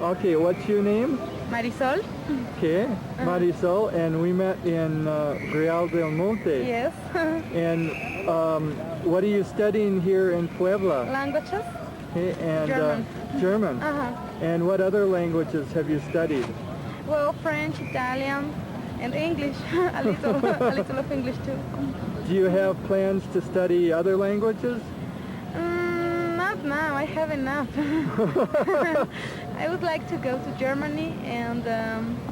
Okay, what's your name? Marisol? Okay, Marisol, and we met in Real del Monte. Yes. And what are you studying here in Puebla? Languages? Okay, and German. German. And what other languages have you studied? Well, French, Italian, and English. a little of English too. Do you have plans to study other languages? Not now, I have enough. I would like to go to Germany and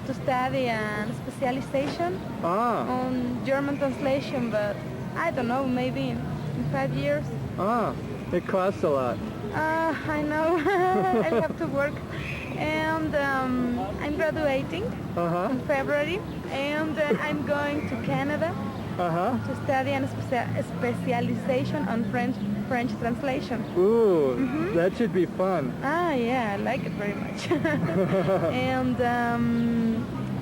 to study a specialization on German translation, but I don't know, maybe in 5 years. It costs a lot. I know. I have to work. And I'm graduating in February, and I'm going to Canada to study a specialization on French translation. Ooh, that should be fun. Yeah, I like it very much. And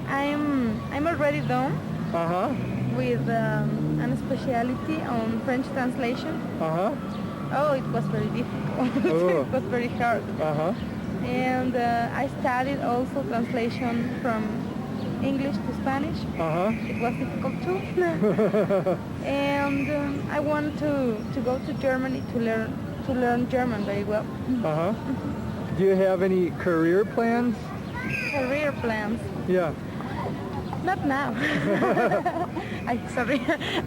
I'm already done with a specialty on French translation. Oh, it was very difficult. It was very hard. And I studied also translation from English to Spanish. It was difficult too. And I want to go to Germany to learn German very well. Do you have any career plans? Career plans? Yeah. Not now. Sorry.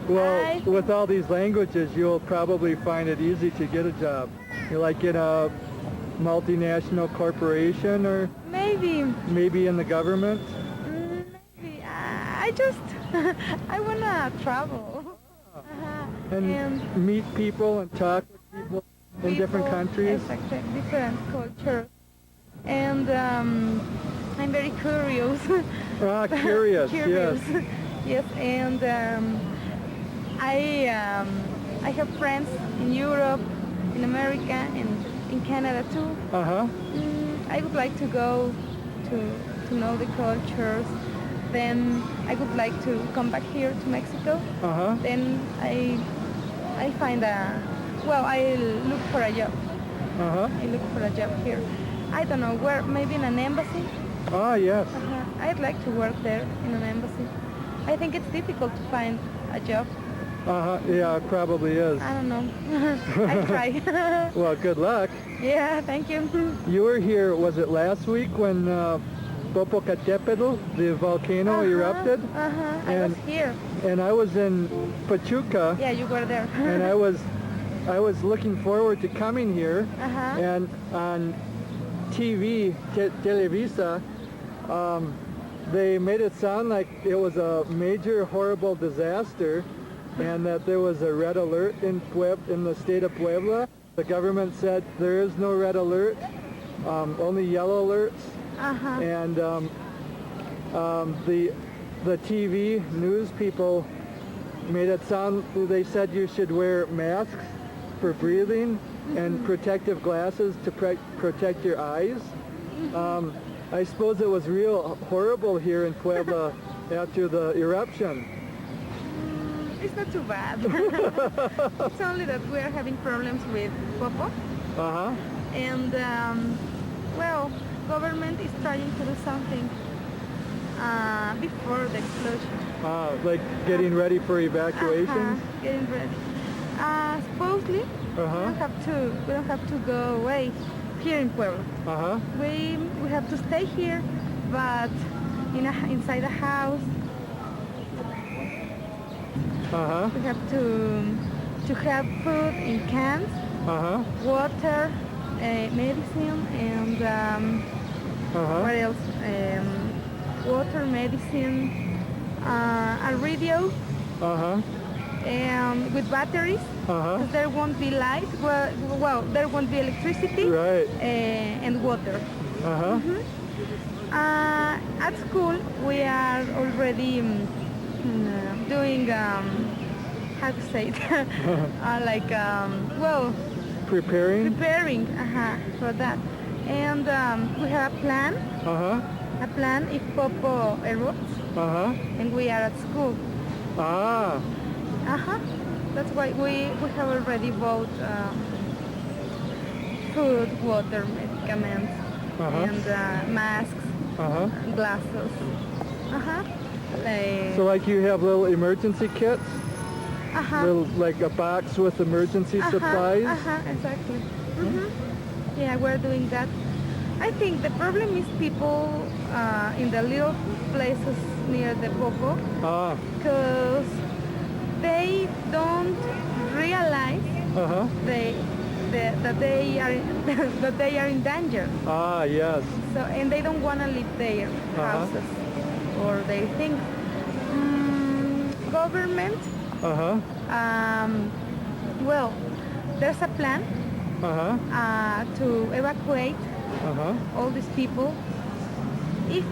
Well, with all these languages, you'll probably find it easy to get a job. You like in a multinational corporation, or maybe in the government? Maybe. I wanna travel and meet people and talk with people in different countries. Exactly, different cultures. And I'm very curious. Curious. Yes. Yes, and I have friends in Europe, in America, and in Canada too. I would like to go to know the cultures. Then I would like to come back here to Mexico. Then I find I look for a job. I look for a job here. I don't know where, maybe in an embassy. Yes. I'd like to work there in an embassy. I think it's difficult to find a job. Yeah, it probably is. I don't know. I try. Well, good luck. Yeah, thank you. You were here, was it last week when Popocatépetl, the volcano, erupted? I was here. And I was in Pachuca. Yeah, you were there. And I was looking forward to coming here. And on TV, Televisa, they made it sound like it was a major, horrible disaster, and that there was a red alert in the state of Puebla. The government said there is no red alert, only yellow alerts. And the TV news people made it sound, they said you should wear masks for breathing and protective glasses to protect your eyes. I suppose it was real horrible here in Puebla after the eruption. It's not too bad. It's only that we're having problems with Popo. And, government is trying to do something before the explosion. Like getting ready for evacuations? Getting ready. Supposedly, we don't have to go away here in Puebla. We have to stay here, but inside a house. We have to have food in cans, water, medicine, and what else? Water, medicine, a radio, and with batteries. Because there won't be light. Well, there won't be electricity. Right. And water. At school, we are already doing, how to say it, preparing for that. And we have a plan if Popo erupts, and we are at school. That's why we have already bought food, water, medicaments. and masks, glasses. So like you have little emergency kits? Little, like a box with emergency supplies? Exactly. Yeah, we're doing that. I think the problem is people in the little places near the Popo, because they don't realize that they are that they are in danger. Yes. So, and they don't want to leave their houses or their things. Government. Well, there's a plan to evacuate all these people. If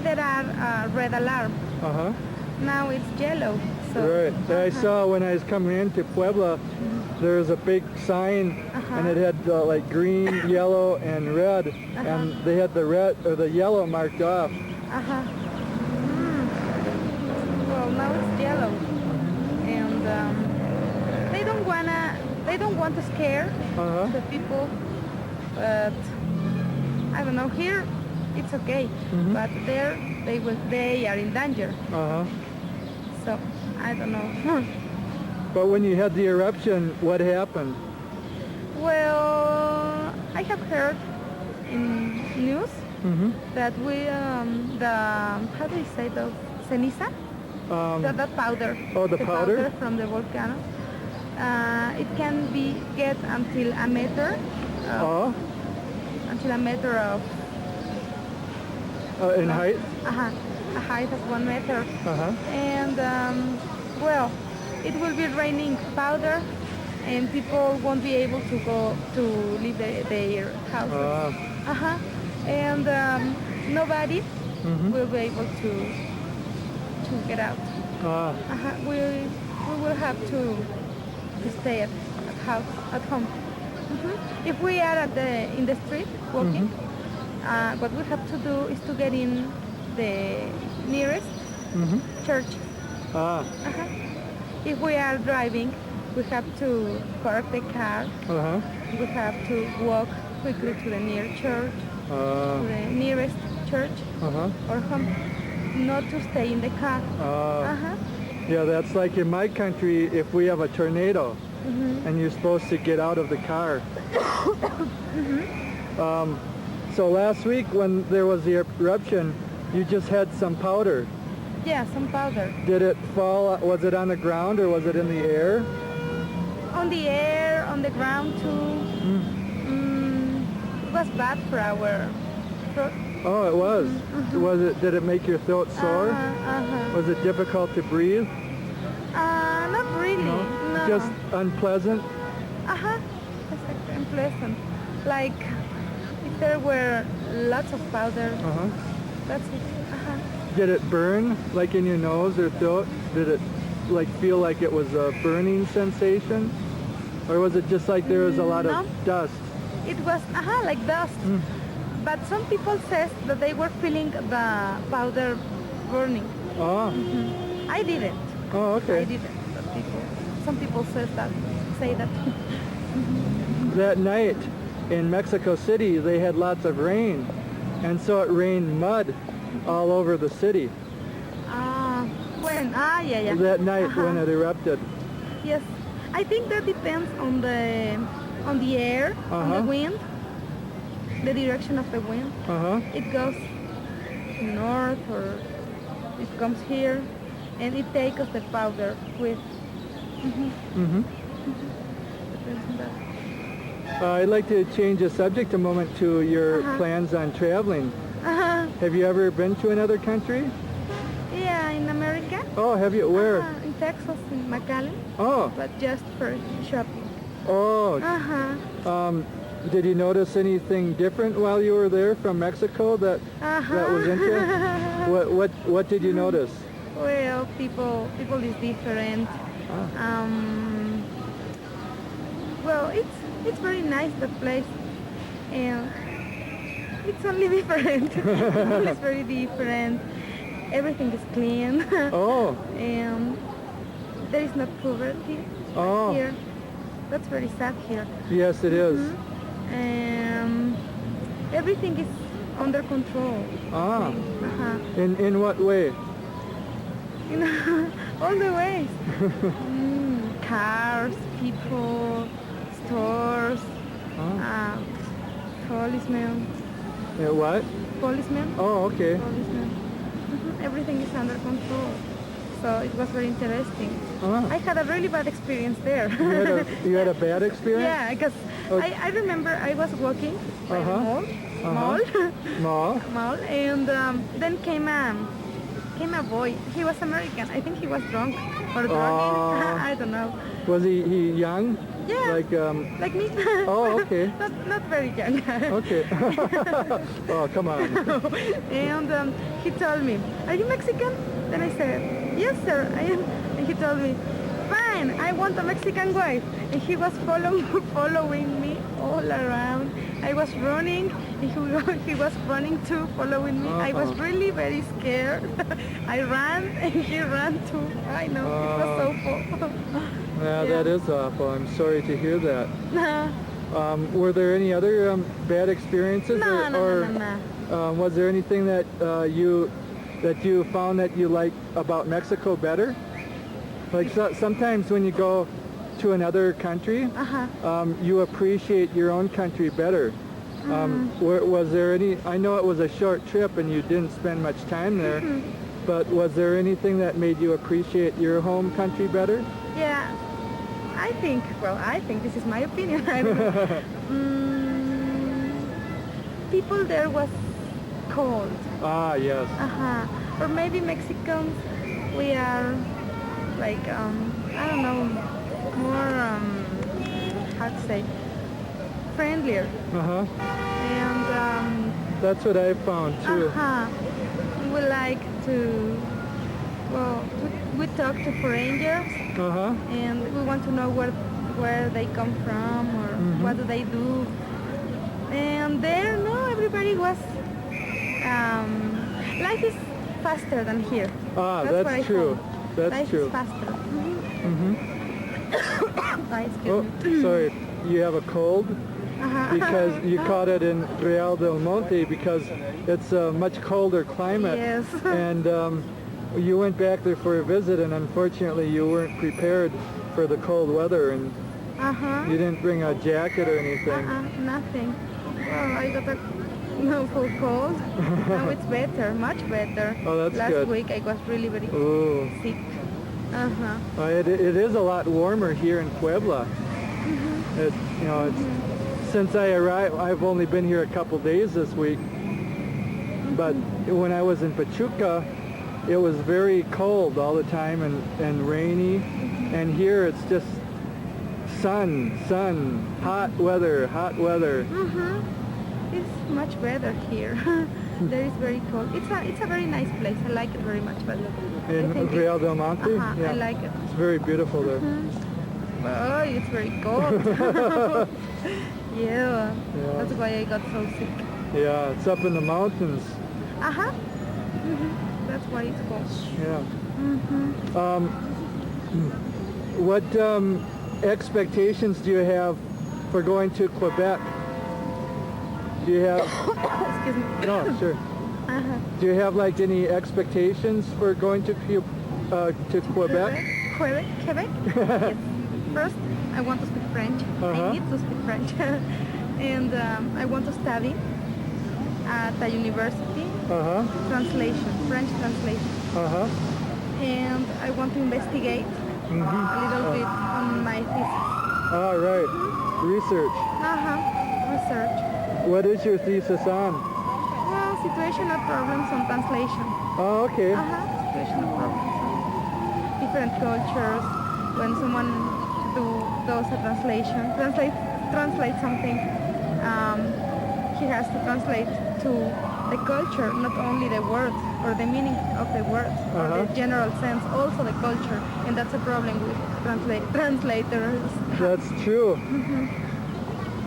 there are red alarm. Now it's yellow. So, right. I saw when I was coming into Puebla, there was a big sign, and it had like green, yellow, and red, and they had the red or the yellow marked off. Well, now it's yellow, and they don't want to scare the people, but I don't know. Here, it's okay, but there they are in danger. So I don't know. But when you had the eruption, what happened? Well, I have heard in news that how do you say those, ceniza? The powder. Oh, the powder? From the volcano. It can get until a meter. Until a meter of. In height? A height of 1 meter. And well, it will be raining powder, and people won't be able to go to leave their houses. And nobody will be able to get out. We will have to stay at home. If we are in the street walking, what we have to do is to get in the nearest church. If we are driving, we have to park the car. We have to walk quickly to the near church, to the nearest church or home, not to stay in the car. Yeah, that's like in my country, if we have a tornado and you're supposed to get out of the car. So last week when there was the eruption, you just had some powder. Yeah, some powder. Did it fall, was it on the ground or was it in the air? On the air, on the ground too. It was bad for our throat. Oh, it was? Did it make your throat sore? Was it difficult to breathe? Not really, no. Just unpleasant? Unpleasant. Like, if there were lots of powder, that's it. Did it burn, like in your nose or throat? Did it like feel like it was a burning sensation? Or was it just like there was a lot of dust? It was, like dust. But some people said that they were feeling the powder burning. I didn't. Oh, okay. I didn't. But some people say that. That night in Mexico City, they had lots of rain. And so it rained mud all over the city. When? Yeah. That night when it erupted. Yes. I think that depends on the air, on the wind, the direction of the wind. It goes north or it comes here, and it takes the powder with. I'd like to change the subject a moment to your plans on traveling. Have you ever been to another country? Yeah, in America. Oh, have you? Where? In Texas, in McAllen. Oh. But just for shopping. Oh. Did you notice anything different while you were there from Mexico that was interesting? What did you notice? Well, people is different. Well, it's very nice, the place, and it's only different. People is very different. Everything is clean. And there is not poverty here. That's very sad here. Yes, it is. And everything is under control. Ah. Uh-huh. In what way? You know, all the ways. Cars, people, stores, policemen. What? Policemen. Oh, okay. Policemen. Everything is under control. So it was very interesting. I had a really bad experience there. You had a bad experience? Yeah, because I remember I was walking by the mall, and then came a boy. He was American. I think he was drunk or drugging. I don't know. Was he young? Yeah. Like me. Oh, okay. not very young. Okay. Oh, come on. And he told me, "Are you Mexican?" Then I said, "Yes, sir, I am." And he told me, "Fine, I want a Mexican wife." And he was following me all around. I was running, and he was running too, following me. I was really very scared. I ran, and he ran too. I know, it was so awful. Yeah, that is awful. I'm sorry to hear that. Were there any other bad experiences? No. Was there anything that you found that you like about Mexico better? Like sometimes when you go to another country, you appreciate your own country better. Was there any? I know it was a short trip and you didn't spend much time there, but was there anything that made you appreciate your home country better? Yeah, I think this is my opinion. I don't know. People there was cold. Ah, yes. Or maybe Mexicans, we are like, I don't know, more, how to say, friendlier. And that's what I found too. We like to, we talk to foreigners, and we want to know where they come from or what do they do. And there, no, everybody was, life is faster than here. That's true. That's true. Life is faster. Sorry, you have a cold? Because you caught it in Real del Monte because it's a much colder climate. Yes. And you went back there for a visit and unfortunately you weren't prepared for the cold weather and you didn't bring a jacket or anything. Nothing. Well, I got a full cold. Now it's better, much better. Oh, that's good. Last week I was really very sick. It is a lot warmer here in Puebla. Since I arrived, I've only been here a couple days this week. But when I was in Pachuca, it was very cold all the time and rainy. And here it's just sun, hot weather. It's much better here. There is very cold. It's a very nice place. I like it very much. But in Real del Monte? Yeah. I like it. It's very beautiful there. Oh, it's very cold. Yeah. That's why I got so sick. Yeah, it's up in the mountains. That's why it's cold. Yeah. What expectations do you have for going to Quebec? Do you have? Excuse me. No, sure. Do you have like any expectations for going to Quebec? Quebec? Yes. First, I want to speak French. I need to speak French. And I want to study at a university. French translation. And I want to investigate a little bit on my thesis. All right. Research. Research. What is your thesis on? Well, situational problems on translation. Oh, okay. Situational problems on different cultures. When someone does a translate something, he has to translate to the culture, not only the words or the meaning of the words or the general sense, also the culture, and that's a problem with translators. That's true.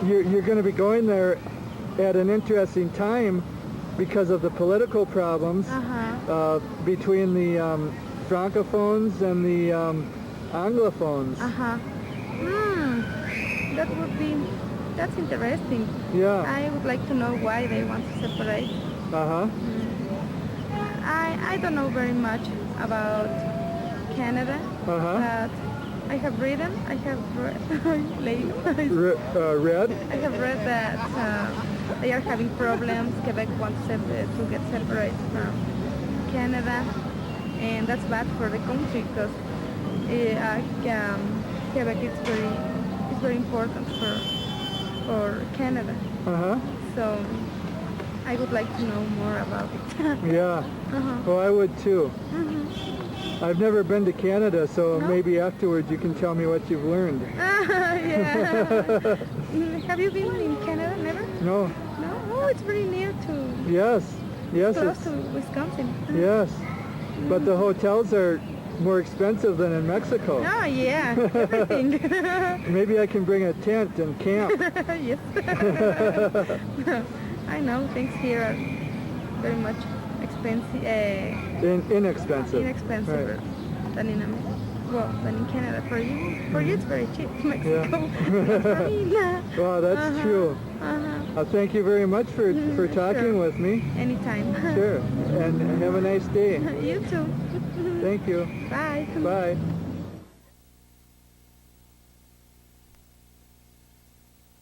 You're going to be going there at an interesting time because of the political problems between the francophones and the anglophones. That would be that's interesting. Yeah. I would like to know why they want to separate. Uh-huh. I don't know very much about Canada, but I have read, I have read that they are having problems. Quebec wants to get separate from Canada, and that's bad for the country because Quebec is very important for Canada. So I would like to know more about it. Yeah. Well, I would too. I've never been to Canada, so maybe afterwards you can tell me what you've learned. Yeah. Have you been in Canada? Never? No. No? Oh, it's very near to... Yes. Yes. Close to Wisconsin. Yes. But the hotels are more expensive than in Mexico. Oh, yeah. Everything. Maybe I can bring a tent and camp. Yes. I know, things here are very much expensive. Inexpensive. Inexpensive than in Canada. For you it's very cheap. Mexico. Yeah. Well, that's true. Thank you very much for talking with me. Anytime. Sure. And have a nice day. You too. Thank you. Bye. Bye.